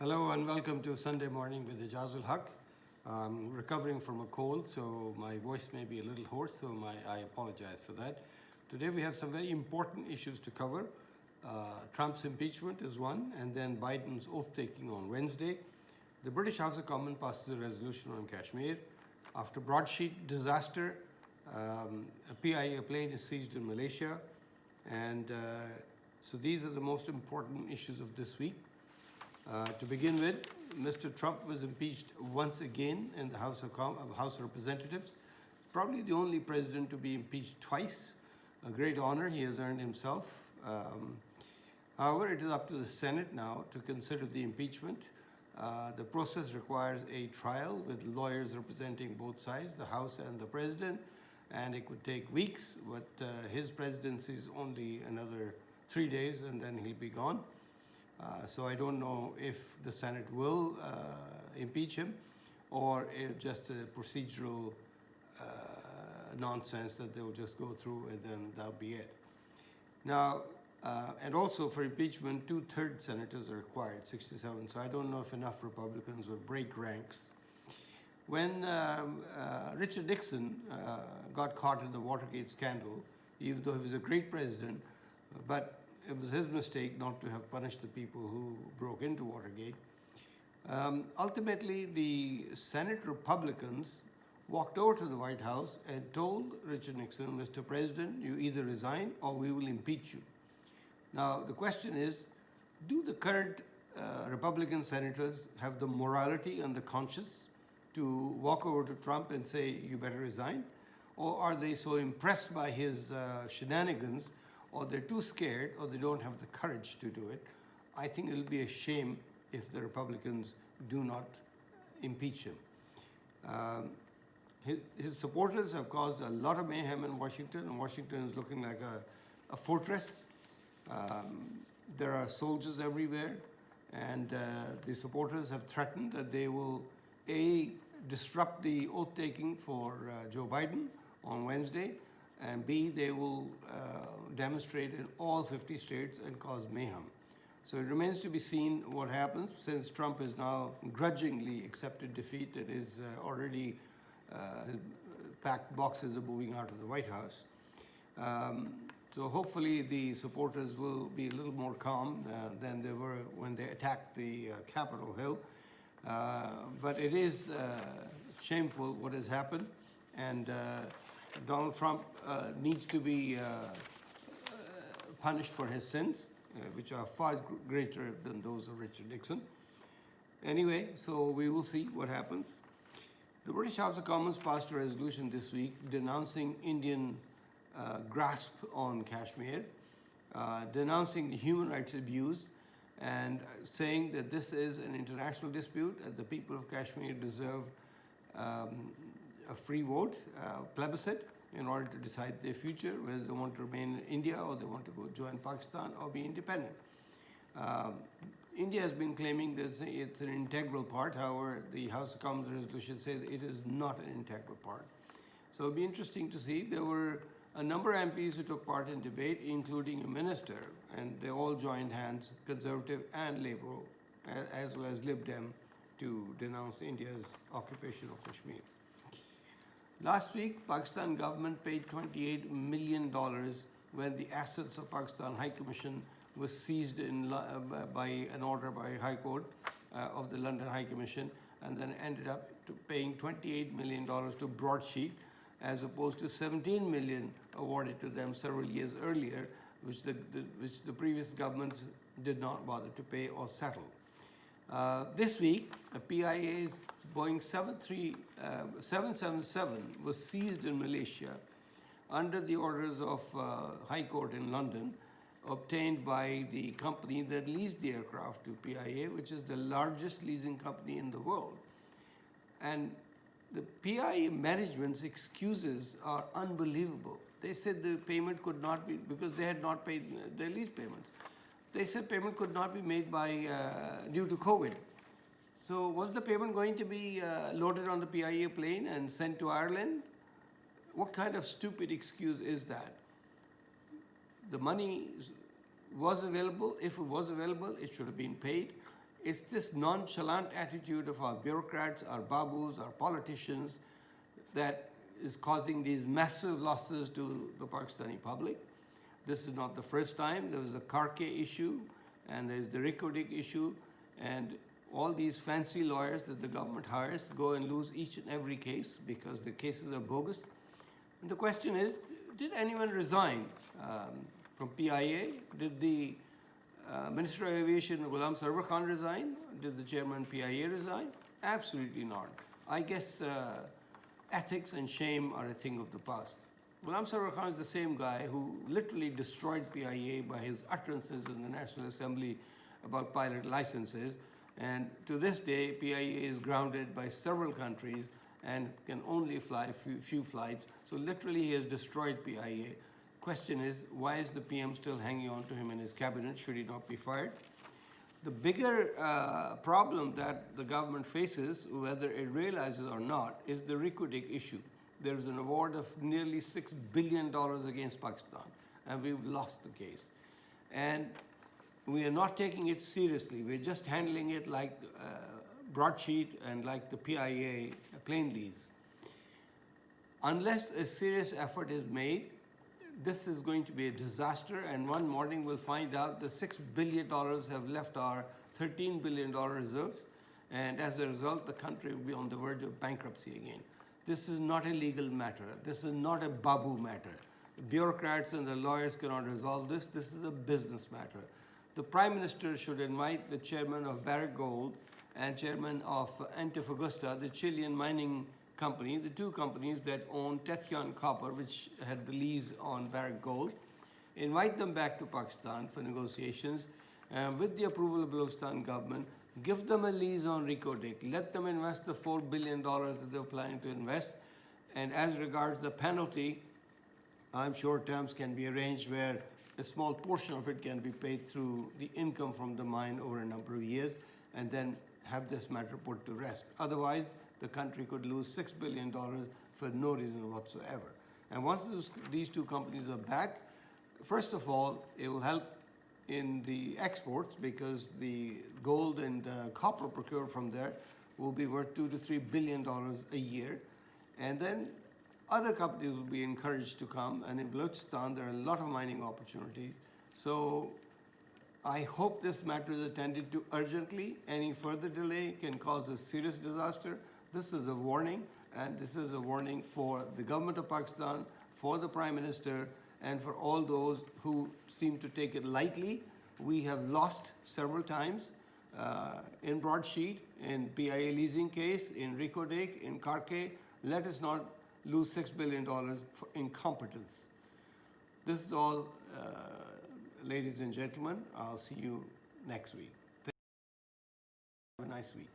Hello and welcome to Sunday Morning with Ajaz Haque. I'm recovering from a cold, so my voice may be a little hoarse, so I apologize for that. Today we have some very important issues to cover. Trump's impeachment is one, and then Biden's oath-taking on Wednesday. The British House of Commons passes a resolution on Kashmir. After broadsheet disaster, a PIA plane is seized in Malaysia. And so these are the most important issues of this week. To begin with, Mr. Trump was impeached once again in the House of Representatives. Probably the only president to be impeached twice. A great honor he has earned himself. However, it is up to the Senate now to consider the impeachment. The process requires a trial with lawyers representing both sides, the House and the President, and it could take weeks, but his presidency is only another 3 days and then he'll be gone. So I don't know if the Senate will impeach him or if just a procedural nonsense that they'll just go through and then that'll be it. Now, and also for impeachment, 2/3 senators are required, 67. So I don't know if enough Republicans will break ranks. When Richard Nixon got caught in the Watergate scandal, even though he was a great president, but it was his mistake not to have punished the people who broke into Watergate. Ultimately, the Senate Republicans walked over to the White House and told Richard Nixon, Mr. President, you either resign or we will impeach you. Now, the question is, do the current Republican senators have the morality and the conscience to walk over to Trump and say, you better resign? Or are they so impressed by his shenanigans, or they're too scared, or they don't have the courage to do it? I think it'll be a shame if the Republicans do not impeach him. His supporters have caused a lot of mayhem in Washington, and Washington is looking like a fortress. There are soldiers everywhere, and the supporters have threatened that they will, A, disrupt the oath-taking for Joe Biden on Wednesday, and B, they will demonstrate in all 50 states and cause mayhem. So it remains to be seen what happens, since Trump has now grudgingly accepted defeat and is already packed boxes are moving out of the White House. So hopefully the supporters will be a little more calm than they were when they attacked the Capitol Hill. But it is shameful what has happened, and Donald Trump needs to be punished for his sins, which are far greater than those of Richard Nixon. Anyway, so we will see what happens. The British House of Commons passed a resolution this week denouncing Indian grasp on Kashmir, denouncing the human rights abuse, and saying that this is an international dispute and the people of Kashmir deserve a free vote, plebiscite, in order to decide their future, whether they want to remain in India or they want to go join Pakistan or be independent. India has been claiming that it's an integral part. However, the House of Commons resolution says it is not an integral part. So it'll be interesting to see. There were a number of MPs who took part in debate, including a minister, and they all joined hands, Conservative and Labour, as well as Lib Dem, to denounce India's occupation of Kashmir. Last week, Pakistan government paid $28 million when the assets of Pakistan High Commission was seized by an order by High Court of the London High Commission, and then ended up paying $28 million to Broadsheet, as opposed to $17 million awarded to them several years earlier, which the previous governments did not bother to pay or settle. This week, a PIA's Boeing 777 was seized in Malaysia under the orders of High Court in London, obtained by the company that leased the aircraft to PIA, which is the largest leasing company in the world. And the PIA management's excuses are unbelievable. They said the payment could not be, because they had not paid their lease payments. They said payment could not be made due to COVID. So was the payment going to be loaded on the PIA plane and sent to Ireland? What kind of stupid excuse is that? The money was available. If it was available, it should have been paid. It's this nonchalant attitude of our bureaucrats, our babus, our politicians that is causing these massive losses to the Pakistani public. This is not the first time. There was a Haque issue, and there's the Haque issue, and all these fancy lawyers that the government hires go and lose each and every case because the cases are bogus. And the question is, did anyone resign from PIA? Did the Minister of Aviation, Ghulam Sarwar Khan, resign? Did the chairman PIA resign? Absolutely not. I guess ethics and shame are a thing of the past. Ghulam Sarwar Khan is the same guy who literally destroyed PIA by his utterances in the National Assembly about pilot licenses. And to this day, PIA is grounded by several countries and can only fly few flights. So literally he has destroyed PIA. Question is, why is the PM still hanging on to him in his cabinet? Should he not be fired? The bigger problem that the government faces, whether it realizes or not, is the Haque issue. There is an award of nearly $6 billion against Pakistan, and we've lost the case. And we are not taking it seriously. We're just handling it like broadsheet and like the PIA plain lease. Unless a serious effort is made, this is going to be a disaster, and one morning we'll find out the $6 billion have left our $13 billion reserves, and as a result, the country will be on the verge of bankruptcy again. This is not a legal matter. This is not a babu matter. The bureaucrats and the lawyers cannot resolve this. This is a business matter. The Prime Minister should invite the chairman of Barrick Gold and chairman of Antofagasta, the Chilean mining company, the two companies that own Tethian Copper, which had the lease on Barrick Gold, invite them back to Pakistan for negotiations with the approval of the Balochistan government, give them a lease on Haque, let them invest the $4 billion that they're planning to invest, and as regards the penalty, I'm sure terms can be arranged where a small portion of it can be paid through the income from the mine over a number of years, and then have this matter put to rest. Otherwise, the country could lose $6 billion for no reason whatsoever. And once these two companies are back, first of all, it will help in the exports because the gold and copper procured from there will be worth $2 to $3 billion a year. And then other companies will be encouraged to come. And in Balochistan, there are a lot of mining opportunities. So I hope this matter is attended to urgently. Any further delay can cause a serious disaster. This is a warning, and this is a warning for the government of Pakistan, for the Prime Minister, and for all those who seem to take it lightly. We have lost several times in broadsheet, in PIA leasing case, in Haque, in Haque. Let us not lose $6 billion for incompetence. This is all, ladies and gentlemen. I'll see you next week. Have a nice week.